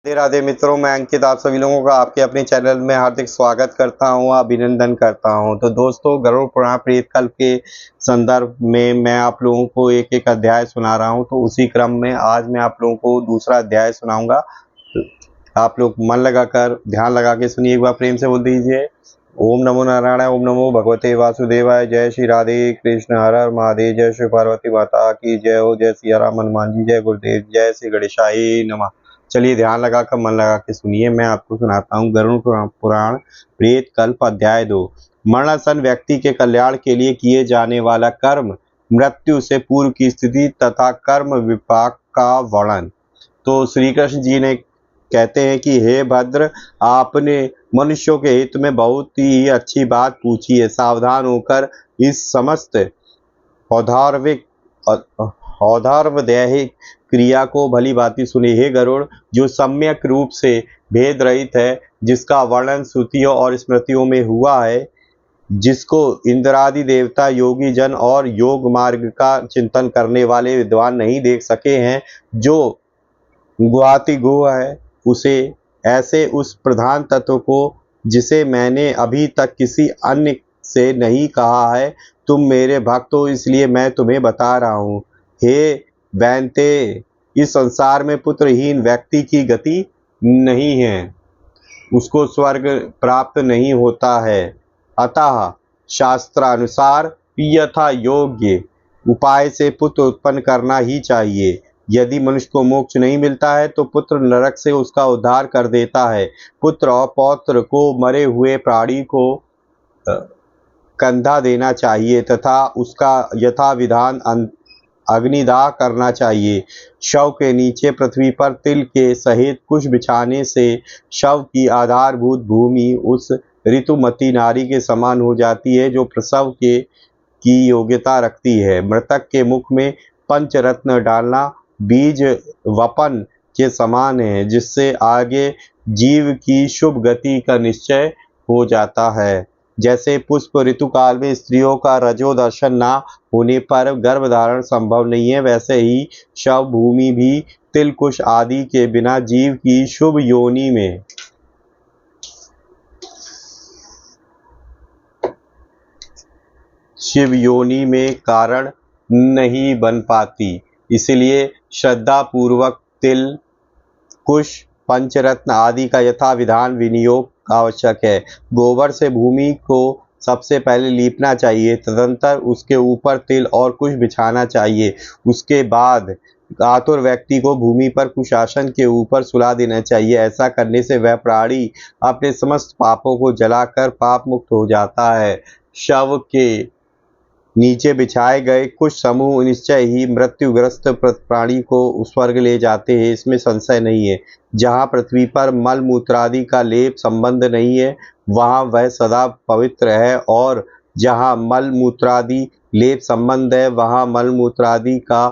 राधे राधे मित्रों, मैं अंकित आप सभी लोगों का आपके अपने चैनल में हार्दिक स्वागत करता हूं, अभिनंदन करता हूं। तो दोस्तों, गरुड़ पुराण प्रेतकल्प के संदर्भ में मैं आप लोगों को एक एक अध्याय सुना रहा हूं। तो उसी क्रम में आज मैं आप लोगों को दूसरा अध्याय सुनाऊंगा। तो आप लोग मन लगाकर ध्यान लगा के सुनिए। एक बार प्रेम से बोल दीजिए, ओम नमो नारायण, ओम नमो भगवते वासुदेवाय। जय श्री राधे कृष्ण, हर हर महादेव। जय श्री पार्वती माता की जय हो। जय सिया राम हनुमान जी, जय गुरुदेव, जय श्री गणेशाय नमः। चलिए ध्यान लगाकर मन लगा के सुनिए। मैं आपको सुनाता हूँ गरुड़ पुराण प्रेतकल्प अध्याय 2। मरणासन व्यक्ति के कल्याण के लिए किए जाने वाला कर्म, मृत्यु से पूर्व की स्थिति तथा कर्म विपाक का वर्णन। तो श्री कृष्ण जी ने कहते हैं कि हे भद्र, आपने मनुष्यों के हित में बहुत ही अच्छी बात पूछी है। सावधान होकर इस समस्त औधार्वदैहिक क्रिया को भली भांति सुने। हे गरुड़, जो सम्यक रूप से भेद रहित है, जिसका वर्णन श्रुतियों और स्मृतियों में हुआ है, जिसको इंद्रादि देवता, योगी जन और योग मार्ग का चिंतन करने वाले विद्वान नहीं देख सके हैं, जो गुहाति गुह है, उसे ऐसे उस प्रधान तत्व को जिसे मैंने अभी तक किसी अन्य से नहीं कहा है, तुम मेरे भक्त हो इसलिए मैं तुम्हें बता रहा हूँ। हे वैन्ते, इस संसार में पुत्रहीन व्यक्ति की गति नहीं है, उसको स्वर्ग प्राप्त नहीं होता है। अतः शास्त्रानुसार यथा योग्य उपाय से पुत्र उत्पन्न करना ही चाहिए। यदि मनुष्य को मोक्ष नहीं मिलता है तो पुत्र नरक से उसका उद्धार कर देता है। पुत्र और पौत्र को मरे हुए प्राणी को कंधा देना चाहिए तथा उसका यथा विधान अग्निदाह करना चाहिए। शव के नीचे पृथ्वी पर तिल के सहित कुछ बिछाने से शव की आधारभूत भूमि उस ऋतुमती नारी के समान हो जाती है जो प्रसव की योग्यता रखती है। मृतक के मुख में पंचरत्न डालना बीज वपन के समान है, जिससे आगे जीव की शुभ गति का निश्चय हो जाता है। जैसे पुष्प ऋतुकाल में स्त्रियों का रजो दर्शन ना होने पर गर्भधारण संभव नहीं है, वैसे ही शव भूमि भी तिल कुश आदि के बिना जीव की शुभ शिव योनि में कारण नहीं बन पाती। इसलिए श्रद्धा पूर्वक तिल कुश पंचरत्न आदि का यथा विधान विनियोग आवश्यक है। गोबर से भूमि को सबसे पहले लीपना चाहिए, तदंतर उसके ऊपर तिल और कुश बिछाना चाहिए। उसके बाद आतुर व्यक्ति को भूमि पर कुशासन के ऊपर सुला देना चाहिए। ऐसा करने से वह प्राणी अपने समस्त पापों को जलाकर पाप मुक्त हो जाता है। शव के नीचे बिछाए गए कुछ समूह निश्चय ही मृत्युग्रस्त प्राणी को स्वर्ग ले जाते हैं, इसमें संशय नहीं है। जहाँ पृथ्वी पर मल मूत्रादि का लेप संबंध नहीं है, वहाँ वह सदा पवित्र है, और जहाँ मल मूत्रादि लेप संबंध है, वहाँ मल मूत्रादि का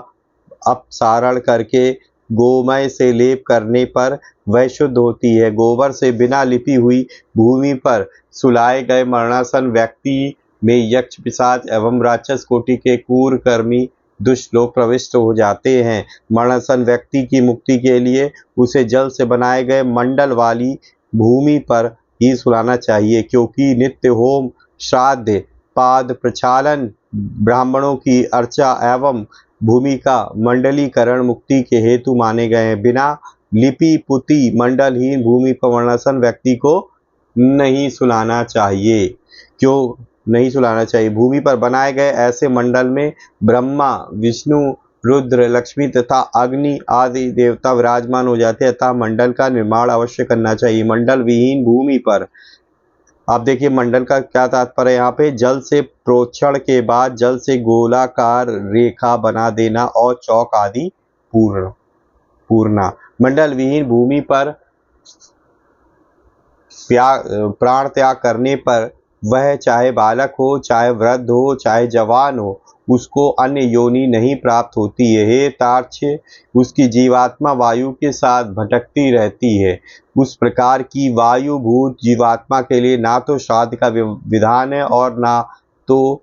अपसारण करके गोमय से लेप करने पर वह शुद्ध होती है। गोबर से बिना लिपी हुई भूमि पर सुलाए गए मरणासन व्यक्ति में यक्ष पिशाच एवं राक्षस कोटि के क्रूरकर्मी दुष्ट लोग प्रविष्ट हो जाते हैं। मरणासन व्यक्ति की मुक्ति के लिए उसे जल से बनाए गए मंडल वाली भूमि पर ही सुलाना चाहिए, क्योंकि नित्य होम, श्राद्ध, पाद प्रक्षालन, ब्राह्मणों की अर्चा एवं भूमि का मंडलीकरण मुक्ति के हेतु माने गए हैं। बिना लिपि पुती मंडलहीन भूमि पर मरणासन व्यक्ति को नहीं सुलाना चाहिए। क्यों नहीं सुलाना चाहिए? भूमि पर बनाए गए ऐसे मंडल में ब्रह्मा, विष्णु, रुद्र, लक्ष्मी तथा अग्नि आदि देवता विराजमान हो जाते हैं, अतः मंडल का निर्माण अवश्य करना चाहिए। मंडल विहीन भूमि पर, आप देखिए मंडल का क्या तात्पर्य है यहाँ पे, जल से प्रोक्षण के बाद जल से गोलाकार रेखा बना देना और चौक आदि पूर्णा। मंडल विहीन भूमि पर प्राण त्याग करने पर वह चाहे बालक हो, चाहे वृद्ध हो, चाहे जवान हो, उसको अन्य योनि नहीं प्राप्त होती है। हे तार्क्ष्य, उसकी जीवात्मा वायु के साथ भटकती रहती है। उस प्रकार की वायु भूत जीवात्मा के लिए ना तो श्राद्ध का विधान है और ना तो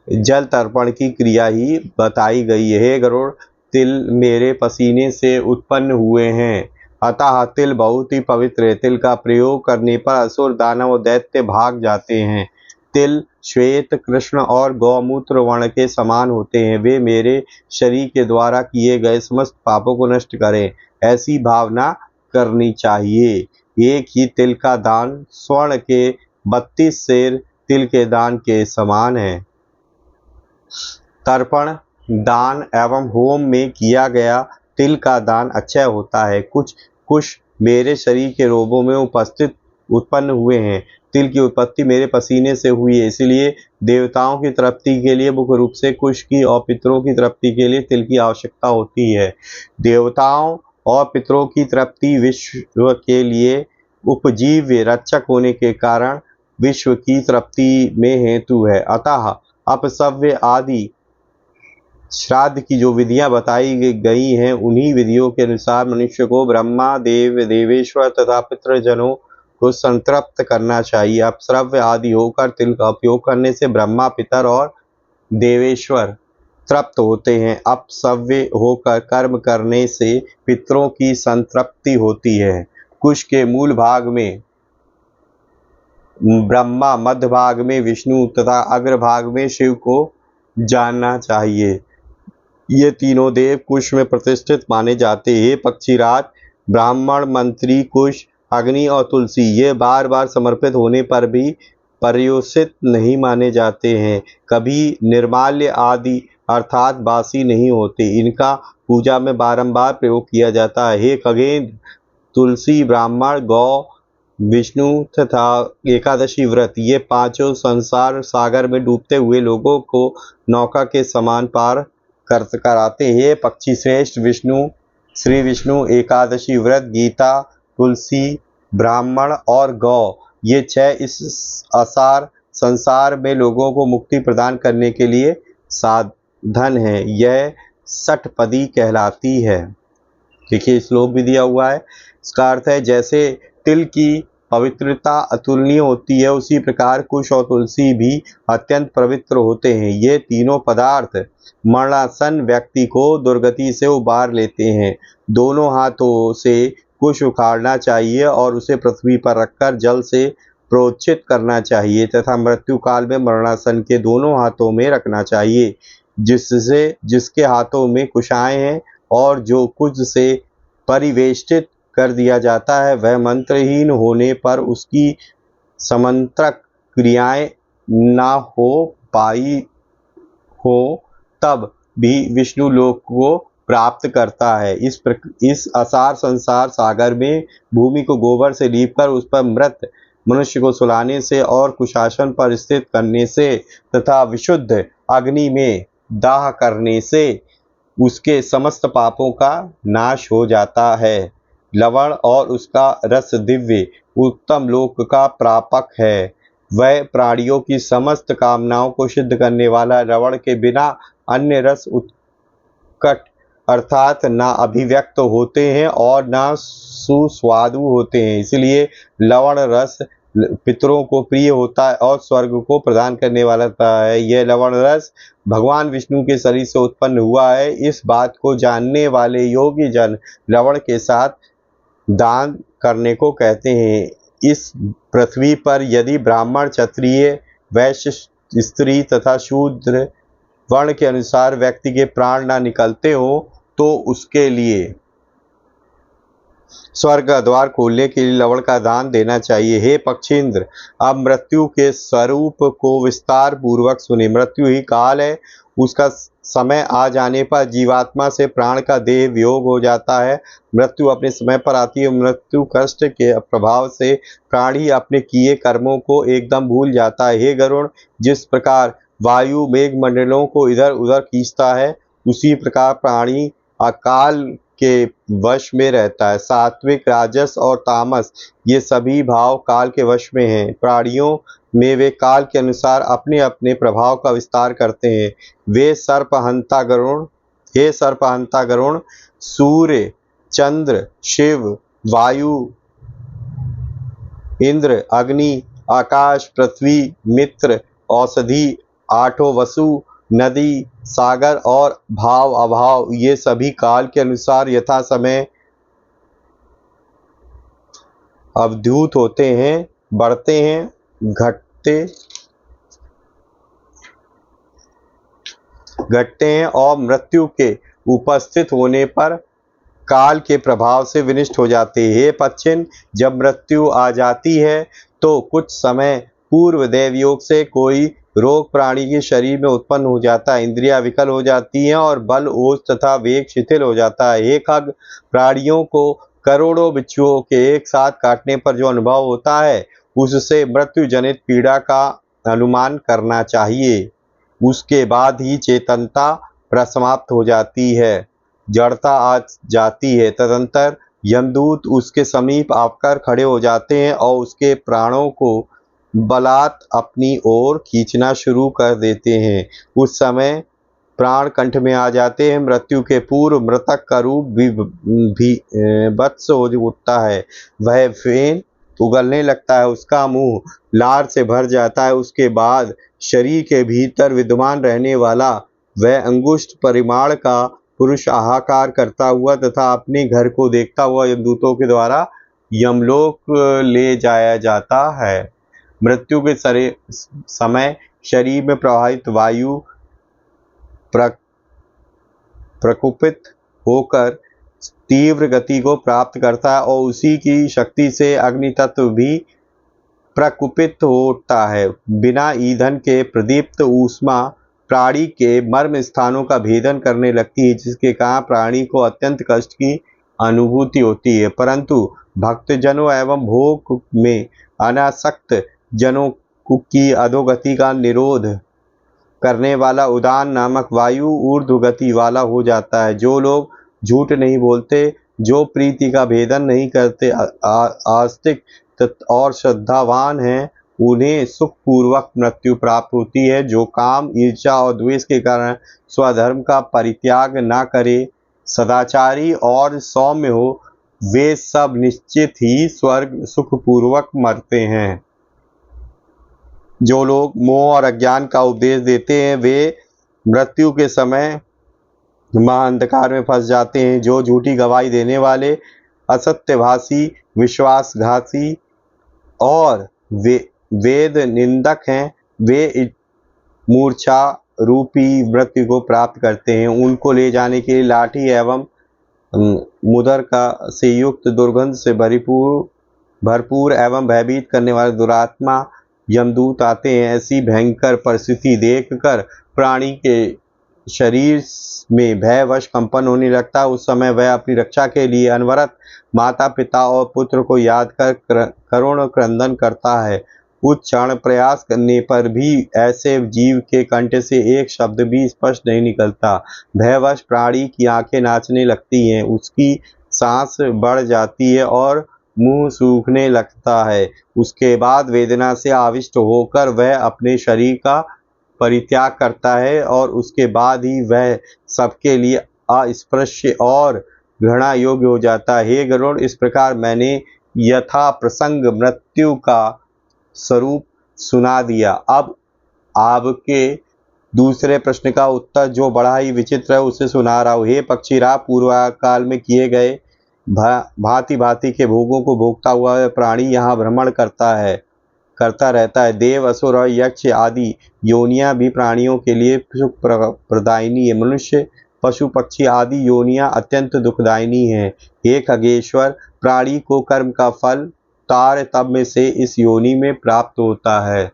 जल तर्पण की क्रिया ही बताई गई है। हे गरुड़, तिल मेरे पसीने से उत्पन्न हुए हैं, अतः तिल बहुत ही पवित्र है। तिल का प्रयोग करने पर असुर, दानव और दैत्य भाग जाते हैं। तिल श्वेत, कृष्ण और गौमूत्र वर्ण के समान होते हैं। वे मेरे शरीर के द्वारा किए गए समस्त पापों को नष्ट करें, ऐसी भावना करनी चाहिए। एक ही तिल का दान स्वर्ण के 32 सेर तिल के दान के समान है। तर्पण दान एवं होम में किया गया तिल का दान अक्षय होता है। कुछ मेरे शरीर के रोगों में उत्पन्न हुए हैं। तिल की उत्पत्ति मेरे पसीने से हुई है, इसलिए देवताओं की तृप्ति के लिए मुख्य रूप से कुश की और पितरों की तृप्ति के लिए तिल की आवश्यकता होती है। देवताओं और पितरों की तृप्ति विश्व के लिए उपजीव्य रक्षक होने के कारण विश्व की तृप्ति में हेतु है। अतः अपसव्य आदि श्राद्ध की जो विधियां बताई गई हैं, उन्हीं विधियों के अनुसार मनुष्य को ब्रह्मा, देवेश्वर तथा पितृजनों को संतृप्त करना चाहिए। अपश्रव्य आदि होकर तिल का उपयोग करने से ब्रह्मा, पितर और देवेश्वर तृप्त होते हैं। अपसव्य होकर कर्म करने से पितरों की संतृप्ति होती है। कुश के मूल भाग में ब्रह्मा, मध्य भाग में विष्णु तथा अग्रभाग में शिव को जानना चाहिए। ये तीनों देव कुश में प्रतिष्ठित माने जाते हैं। पक्षीराज, ब्राह्मण, मंत्री, कुश, अग्नि और तुलसी ये बार बार समर्पित होने पर भी पर्युषित नहीं माने जाते हैं। कभी निर्माल्य आदि अर्थात बासी नहीं होते। इनका पूजा में बारंबार प्रयोग किया जाता है। हे खगेंद्र, तुलसी, ब्राह्मण, गौ, विष्णु तथा एकादशी व्रत ये पांचों संसार सागर में डूबते हुए लोगों को नौका के समान पार कराते हैं। पक्षी श्रेष्ठ विष्णु, श्री विष्णु, एकादशी व्रत, गीता, तुलसी, ब्राह्मण और गौ ये 6 इस असार संसार में लोगों को मुक्ति प्रदान करने के लिए साधन है। यह षटपदी कहलाती है। देखिए श्लोक भी दिया हुआ है। इसका अर्थ है जैसे तिल की पवित्रता अतुलनीय होती है, उसी प्रकार कुश और तुलसी भी अत्यंत पवित्र होते हैं। ये तीनों पदार्थ मरणासन व्यक्ति को दुर्गति से उबार लेते हैं। दोनों हाथों से कुश उखाड़ना चाहिए और उसे पृथ्वी पर रखकर जल से प्रोक्षित करना चाहिए तथा मृत्यु काल में मरणासन के दोनों हाथों में रखना चाहिए। जिसके हाथों में कुशाएं हैं और जो कुछ से परिवेष्टित कर दिया जाता है, वह मंत्रहीन होने पर उसकी समंत्रक क्रियाएं ना हो पाई हो तब भी विष्णु लोक को प्राप्त करता है। इस असार संसार सागर में भूमि को गोबर से लीपकर उस पर मृत मनुष्य को सुलाने से और कुशासन पर स्थित करने से तथा विशुद्ध अग्नि में दाह करने से उसके समस्त पापों का नाश हो जाता है। लवण और उसका रस दिव्य उत्तम लोक का प्रापक है। वह प्राणियों की समस्त कामनाओं को सिद्ध करने वाला लवण के बिना अन्य रस उत्कट अर्थात ना अभिव्यक्त होते हैं और ना सुस्वादु होते हैं। इसलिए लवण रस पितरों को प्रिय होता है और स्वर्ग को प्रदान करने वाला होता है। यह लवण रस भगवान विष्णु के शरीर से उत्पन्न हुआ है। इस बात को जानने वाले योगी जन लवण के साथ दान करने को कहते हैं। इस पृथ्वी पर यदि ब्राह्मण, क्षत्रिय, वैश्य, स्त्री तथा शूद्र वर्ण के अनुसार व्यक्ति के प्राण न निकलते हो तो उसके लिए स्वर्ग का द्वार खोलने के लिए लवण का दान देना चाहिए। हे पक्षींद्र, अब मृत्यु के स्वरूप को विस्तार पूर्वक सुने। मृत्यु ही काल है। उसका समय आ जाने पर जीवात्मा से प्राण का देह वियोग हो जाता है। मृत्यु अपने समय पर आती है। मृत्यु कष्ट के प्रभाव से प्राणी अपने किए कर्मों को एकदम भूल जाता है। हे गरुण, जिस प्रकार वायु मेघमंडलों को इधर उधर खींचता है, उसी प्रकार प्राणी अकाल के वश में रहता है। सात्विक, राजस और तामस ये सभी भाव काल के वश में हैं। प्राणियों में वे काल के अनुसार अपने अपने प्रभाव का विस्तार करते हैं। वे सर्पहंता गरुण, हे सर्पहंता गरुण, सूर्य, चंद्र, शिव, वायु, इंद्र, अग्नि, आकाश, पृथ्वी, मित्र, औषधि, आठों वसु, नदी, सागर और भाव अभाव ये सभी काल के अनुसार यथा समय अवधूत होते हैं, बढ़ते हैं, घटते हैं और मृत्यु के उपस्थित होने पर काल के प्रभाव से विनष्ट हो जाते हैं। हे पश्चिम, जब मृत्यु आ जाती है तो कुछ समय पूर्व देवयोग से कोई रोग प्राणी के शरीर में उत्पन्न हो जाता है, इंद्रियां विकल हो जाती हैं और बल, ओज तथा वेग शिथिल हो जाता है। हे खग, प्राणियों को करोड़ों बिच्छुओं के एक साथ काटने पर जो अनुभव होता है उससे मृत्यु जनित पीड़ा का अनुमान करना चाहिए। उसके बाद ही चेतनता प्रसमाप्त हो जाती है, जड़ता आ जाती है। तदंतर यमदूत उसके समीप आकर खड़े हो जाते हैं और उसके प्राणों को बलात् अपनी ओर खींचना शुरू कर देते हैं। उस समय प्राण कंठ में आ जाते हैं। मृत्यु के पूर्व मृतक का रूप भी भत्स हो उठता है। वह फेन उगलने लगता है, उसका मुंह लार से भर जाता है। उसके बाद शरीर के भीतर विद्यमान रहने वाला वह अंगुष्ठ परिमाण का पुरुष हाहाकार करता हुआ तथा अपने घर को देखता हुआ यमदूतों के द्वारा यमलोक ले जाया जाता है। मृत्यु के समय शरीर में प्रवाहित वायु प्रकुपित होकर तीव्र गति को प्राप्त करता है और उसी की शक्ति से अग्नि तत्व भी प्रकुपित हो उठता है। बिना ईंधन के प्रदीप्त ऊष्मा प्राणी के मर्म स्थानों का भेदन करने लगती है, जिसके कारण प्राणी को अत्यंत कष्ट की अनुभूति होती है। परंतु भक्तजनों एवं भोग में अनासक्त जनों की अधोगति का निरोध करने वाला उदान नामक वायु ऊर्ध्वगति वाला हो जाता है। जो लोग झूठ नहीं बोलते, जो प्रीति का भेदन नहीं करते, आस्तिक और श्रद्धावान हैं, उन्हें सुखपूर्वक मृत्यु प्राप्त होती है। जो काम, ईर्ष्या और द्वेष के कारण स्वधर्म का परित्याग न करे, सदाचारी और सौम्य हो, वे सब निश्चित ही स्वर्ग सुखपूर्वक मरते हैं। जो लोग मोह और अज्ञान का उपदेश देते हैं, वे मृत्यु के समय महाअंधकार में फंस जाते हैं। जो झूठी गवाही देने वाले, असत्यभाषी, विश्वासघाती और वेद निंदक हैं, वे मूर्छा रूपी मृत्यु को प्राप्त करते हैं। उनको ले जाने के लिए लाठी एवं मुदर का से युक्त दुर्गंध से भरपूर एवं भयभीत करने वाले दुरात्मा यमदूत आते हैं। ऐसी भयंकर परिस्थिति देखकर प्राणी के शरीर में भयवश कंपन होने लगता है। उस समय वह अपनी रक्षा के लिए अनवरत माता पिता और पुत्र को याद कर करुण क्रंदन करता है। उच्चारण प्रयास करने पर भी ऐसे जीव के कंठ से एक शब्द भी स्पष्ट नहीं निकलता। भयवश प्राणी की आंखें नाचने लगती हैं, उसकी सांस बढ़ जाती है और मुंह सूखने लगता है। उसके बाद वेदना से आविष्ट होकर वह अपने शरीर का परित्याग करता है और उसके बाद ही वह सबके लिए अस्पृश्य और घृणा योग्य हो जाता है। हे गरुड़, इस प्रकार मैंने यथा प्रसंग मृत्यु का स्वरूप सुना दिया। अब आपके दूसरे प्रश्न का उत्तर, जो बड़ा ही विचित्र है, उसे सुना रहा हूँ। हे पक्षीराज, पूर्व काल में किए गए भांति भांति के भोगों को भोगता हुआ प्राणी यहाँ भ्रमण करता रहता है। देव, असुर और यक्ष आदि योनियां भी प्राणियों के लिए सुख प्रदायिनी है। मनुष्य, पशु, पक्षी आदि योनियां अत्यंत दुखदायिनी हैं। हे खगेश्वर, प्राणी को कर्म का फल तारतम्य से इस योनि में प्राप्त होता है।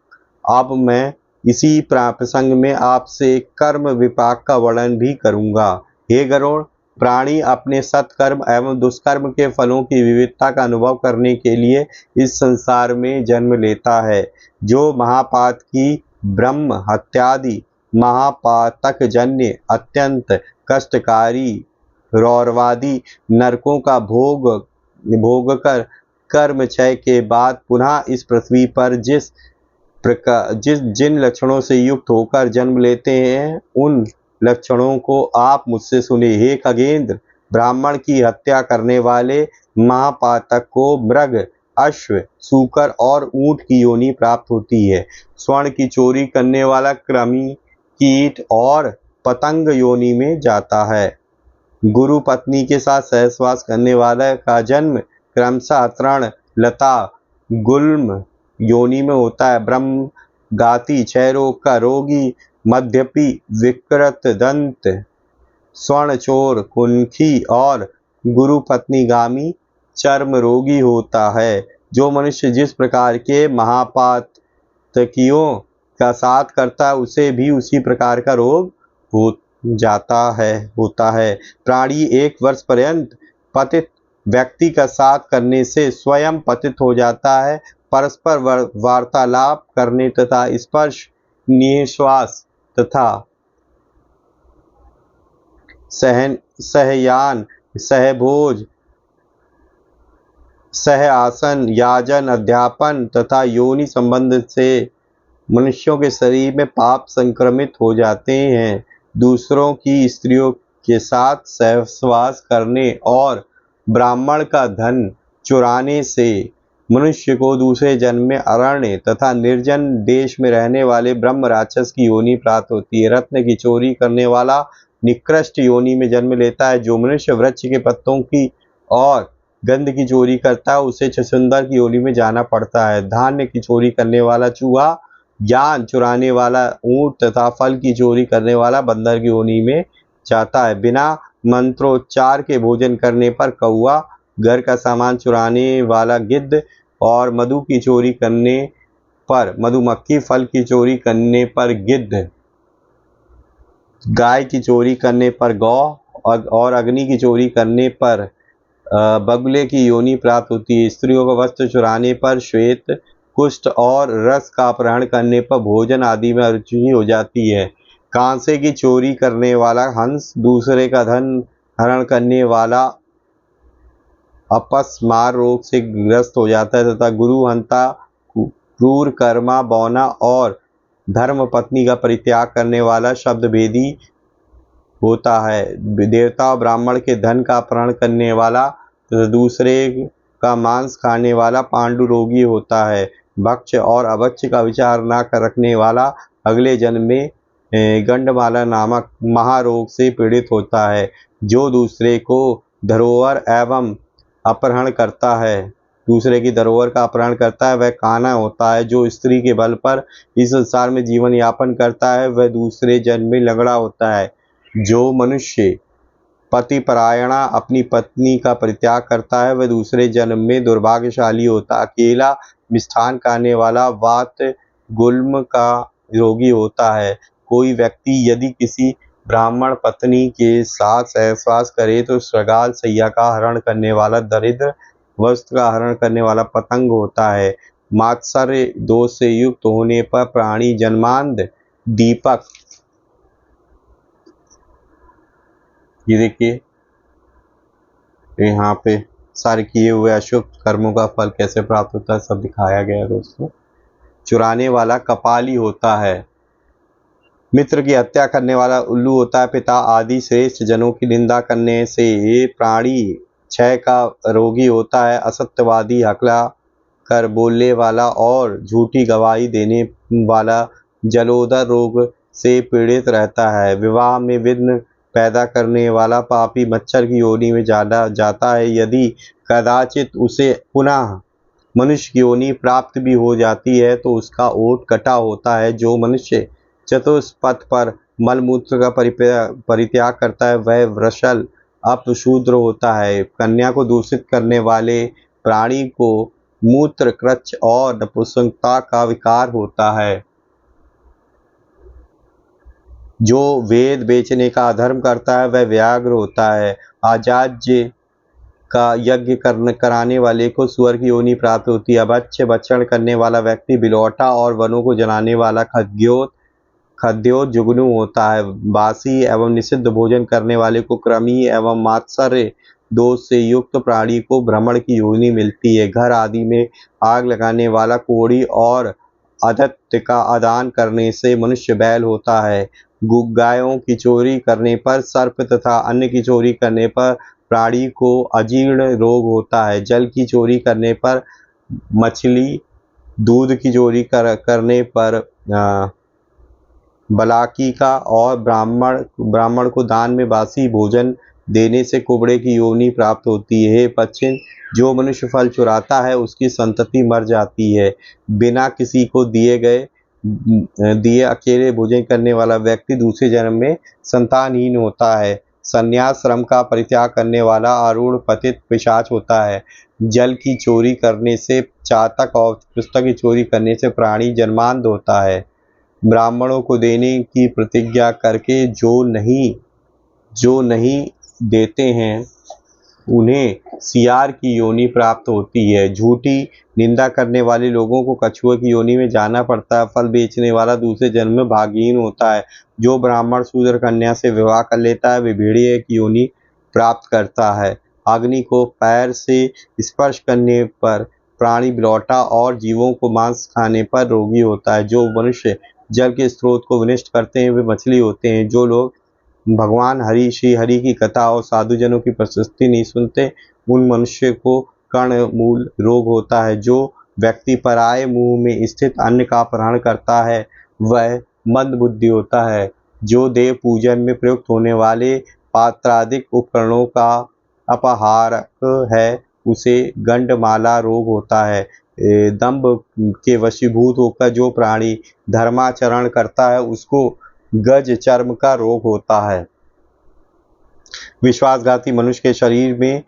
अब मैं इसी प्रसंग में आपसे कर्म विपाक का वर्णन भी करूंगा। हे गरुड़, प्राणी अपने सत्कर्म एवं दुष्कर्म के फलों की विविधता का अनुभव करने के लिए इस संसार में जन्म लेता है। जो महापात की ब्रह्म हत्यादि महापातक जन्य अत्यंत कष्टकारी रौरवादी नरकों का भोग कर कर्म क्षय के बाद पुनः इस पृथ्वी पर जिन लक्षणों से युक्त होकर जन्म लेते हैं, उन लक्षणों को आप मुझसे सुने। हे खगेंद्र, ब्राह्मण की हत्या करने वाले महापातक को मृग, अश्व, सूकर और ऊंट की योनि प्राप्त होती है। स्वर्ण की चोरी करने वाला कृमि, कीट और पतंग योनि में जाता है। गुरु पत्नी के साथ सहवास करने वाला का जन्म क्रमशः तृण, लता गुल्म योनि में होता है। ब्रह्म गाती क्षय रोग का रोगी, मध्यपी विकृत दंत स्वर्णचोर कुंखी और गुरु पत्नीगामी चर्म रोगी होता है। जो मनुष्य जिस प्रकार के महापातकियों का साथ करता है उसे भी उसी प्रकार का रोग होता है। प्राणी 1 वर्ष पर्यंत पतित व्यक्ति का साथ करने से स्वयं पतित हो जाता है। परस्पर वार्तालाप करने तथा स्पर्श, निश्वास तथा सहयान, सहभोज, सह आसन, याजन, अध्यापन तथा योनि संबंध से मनुष्यों के शरीर में पाप संक्रमित हो जाते हैं। दूसरों की स्त्रियों के साथ सहवास करने और ब्राह्मण का धन चुराने से मनुष्य को दूसरे जन्म में अरण्य तथा निर्जन देश में रहने वाले ब्रह्म राक्षस की योनि प्राप्त होती है। रत्न की चोरी करने वाला निकृष्ट योनि में जन्म लेता है। जो मनुष्य वृक्ष के पत्तों की और गंध की चोरी करता है उसे छछूंदर की योनि में जाना पड़ता है। धान्य की चोरी करने वाला चूहा, ज्ञान चुराने वाला ऊंट तथा फल की चोरी करने वाला बंदर की योनि में जाता है। बिना मंत्रोच्चार के भोजन करने पर कौआ, घर का सामान चुराने वाला गिद्ध और मधु की चोरी करने पर मधुमक्खी, फल की चोरी करने पर गिद्ध, गाय की चोरी करने पर गौ और अग्नि की चोरी करने पर बगुले की योनि प्राप्त होती है। स्त्रियों का वस्त्र चुराने पर श्वेत, कुष्ठ और रस का अपहरण करने पर भोजन आदि में अरुचि हो जाती है। कांसे की चोरी करने वाला हंस, दूसरे का धन हरण करने वाला अपस्मार रोग से ग्रस्त हो जाता है तथा गुरु हंता, क्रूर कर्मा, बौना और धर्म पत्नी का परित्याग करने वाला शब्द भेदी होता है। देवता और ब्राह्मण के धन का अपहरण करने वाला तथा दूसरे का मांस खाने वाला पांडु रोगी होता है। भक्ष्य और अभक्ष्य का विचार न कर रखने वाला अगले जन्म में गंडमाला नामक महारोग से पीड़ित होता है। जो दूसरे को धरोहर एवं अपहरण करता है, दूसरे की धरोहर का अपहरण करता है, वह काना होता है। जो स्त्री के बल पर इस संसार में जीवन यापन करता है वह दूसरे जन्म में लंगड़ा होता है। जो मनुष्य पति परायणा अपनी पत्नी का परित्याग करता है वह दूसरे जन्म में दुर्भाग्यशाली होता है। अकेला मिष्ठान खाने वाला वात गुल्म का रोगी होता है। कोई व्यक्ति यदि किसी ब्राह्मण पत्नी के साथ सहवास करे तो श्रृगाल सैया का हरण करने वाला दरिद्र, वस्त्र का हरण करने वाला पतंग होता है। मात्सर्य दोष से युक्त होने पर प्राणी जन्मांध दीपक, ये देखिए यहाँ पे सारे किए हुए अशुभ कर्मों का फल कैसे प्राप्त होता है सब दिखाया गया है दोस्तों। चुराने वाला कपाली होता है। मित्र की हत्या करने वाला उल्लू होता है। पिता आदि श्रेष्ठ जनों की निंदा करने से ये प्राणी क्षय का रोगी होता है। असत्यवादी, हकला कर बोलने वाला और झूठी गवाही देने वाला जलोदर रोग से पीड़ित रहता है। विवाह में विघ्न पैदा करने वाला पापी मच्छर की योनि में जाता है। यदि कदाचित उसे पुनः मनुष्य की योनि प्राप्त भी हो जाती है तो उसका ओठ कटा होता है। जो मनुष्य चतुष्पथ पर मलमूत्र का परित्याग करता है वह वृषल अपशूद्र होता है। कन्या को दूषित करने वाले प्राणी को मूत्र, कृच्छ और नपुंसकता का विकार होता है। जो वेद बेचने का अधर्म करता है वह व्याघ्र होता है। आजाज्य का यज्ञ कराने वाले को सुअर की योनि प्राप्त होती है। अभक्ष्य भक्षण करने वाला व्यक्ति बिलौटा और वनों को जलाने वाला खद्योत जुगनू होता है। बासी एवं निषिद्ध भोजन करने वाले को कृमि एवं मात्सर्य दोष से युक्त प्राणी को भ्रमण की योनि मिलती है। घर आदि में आग लगाने वाला कोढ़ी और अदत्त का आदान करने से मनुष्य बैल होता है। गायों की चोरी करने पर सर्प तथा अन्य की चोरी करने पर प्राणी को अजीर्ण रोग होता है। जल की चोरी करने पर मछली, दूध की चोरी करने पर बलाकी का और ब्राह्मण को दान में बासी भोजन देने से कुबड़े की योनि प्राप्त होती है। हे पक्षी, जो मनुष्य फल चुराता है उसकी संतति मर जाती है। बिना किसी को दिए अकेले भोजन करने वाला व्यक्ति दूसरे जन्म में संतानहीन होता है। संन्यास श्रम का परित्याग करने वाला आरूढ़ पतित पिशाच होता है। जल की चोरी करने से चातक और पुस्तक की चोरी करने से प्राणी जन्मांध होता है। ब्राह्मणों को देने की प्रतिज्ञा करके जो नहीं देते हैं उन्हें सियार की योनि प्राप्त होती है। झूठी निंदा करने वाले लोगों को कछुए की योनि में जाना पड़ता है। फल बेचने वाला दूसरे जन्म में भागहीन होता है। जो ब्राह्मण शूद्र कन्या से विवाह कर लेता है वे भेड़िए की योनि प्राप्त करता है। अग्नि को पैर से स्पर्श करने पर प्राणी बिलौटा और जीवों को मांस खाने पर रोगी होता है। जो मनुष्य जल के स्रोत को विनष्ट करते हैं वे मछली होते हैं। जो लोग भगवान श्री हरि की कथा और साधुजनों की प्रशस्ति नहीं सुनते उन मनुष्य को कर्ण मूल रोग होता है। जो व्यक्ति पराये मुंह में स्थित अन्न का अपहरण करता है वह मंद बुद्धि होता है। जो देव पूजन में प्रयुक्त होने वाले पात्रादिक उपकरणों का अपहारक है उसे गंडमाला रोग होता है। दंभ के वशीभूत होकर जो प्राणी धर्माचरण करता है उसको गज चर्म का रोग होता है। विश्वासघाती मनुष्य के शरीर में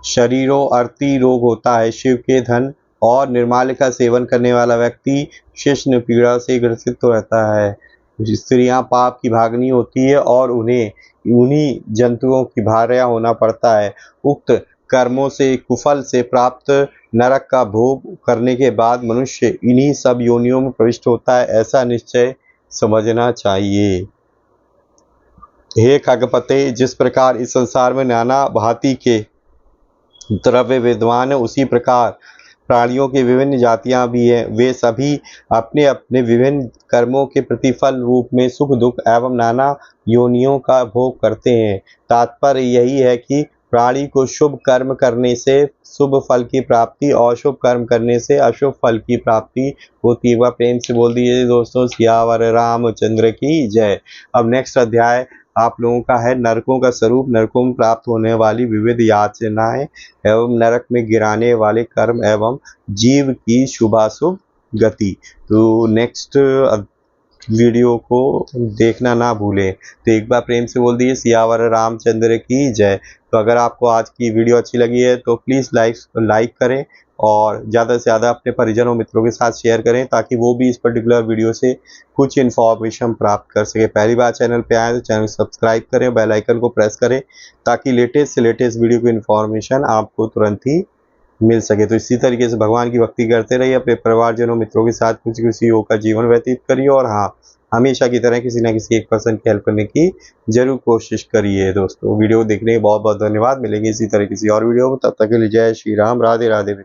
शरीरों अर्थी रोग होता है। शिव के धन और निर्माल्य का सेवन करने वाला व्यक्ति शिश्न पीड़ा से ग्रसित रहता है। स्त्रियां पाप की भागनी होती है और उन्हें उन्हीं जंतुओं की भार्या होना पड़ता है। उक्त कर्मों से कुफल से प्राप्त नरक का भोग करने के बाद मनुष्य इन्हीं सब योनियों में प्रविष्ट होता है, ऐसा निश्चय समझना चाहिए। हे खगपते, जिस प्रकार इस संसार में नाना भांति के द्रव्य विद्वान है उसी प्रकार प्राणियों की विभिन्न जातियां भी हैं। वे सभी अपने अपने विभिन्न कर्मों के प्रतिफल रूप में सुख दुख एवं नाना योनियों का भोग करते हैं। तात्पर्य यही है कि प्राणी को शुभ कर्म करने से शुभ फल की प्राप्ति और अशुभ कर्म करने से अशुभ फल की प्राप्ति होती है। वह प्रेम से बोल दीजिए दोस्तों, सियावर रामचंद्र की जय। अब नेक्स्ट अध्याय आप लोगों का है नरकों का स्वरूप, नरकों में प्राप्त होने वाली विविध यातनाएं एवं नरक में गिराने वाले कर्म एवं जीव की शुभाशुभ गति। तो नेक्स्ट वीडियो को देखना ना भूलें। तो एक बार प्रेम से बोल दीजिए सियावर रामचंद्र की जय। तो अगर आपको आज की वीडियो अच्छी लगी है तो प्लीज़ लाइक करें और ज़्यादा से ज़्यादा अपने परिजनों मित्रों के साथ शेयर करें ताकि वो भी इस पर्टिकुलर वीडियो से कुछ इन्फॉर्मेशन प्राप्त कर सके। पहली बार चैनल पे आए तो चैनल सब्सक्राइब करें, बेल आइकन को प्रेस करें ताकि लेटेस्ट से लेटेस्ट वीडियो की इन्फॉर्मेशन आपको तुरंत ही मिल सके। तो इसी तरीके से भगवान की भक्ति करते रहिए, अपने परिवारजनों मित्रों के साथ खुशी का जीवन व्यतीत करिए और हाँ, हमेशा की तरह किसी न किसी एक पर्सन की हेल्प करने की जरूर कोशिश करिए। दोस्तों वीडियो देखने के बहुत बहुत धन्यवाद। मिलेंगे इसी तरह किसी और वीडियो में, तब तक के लिए जय श्री राम, राधे राधे।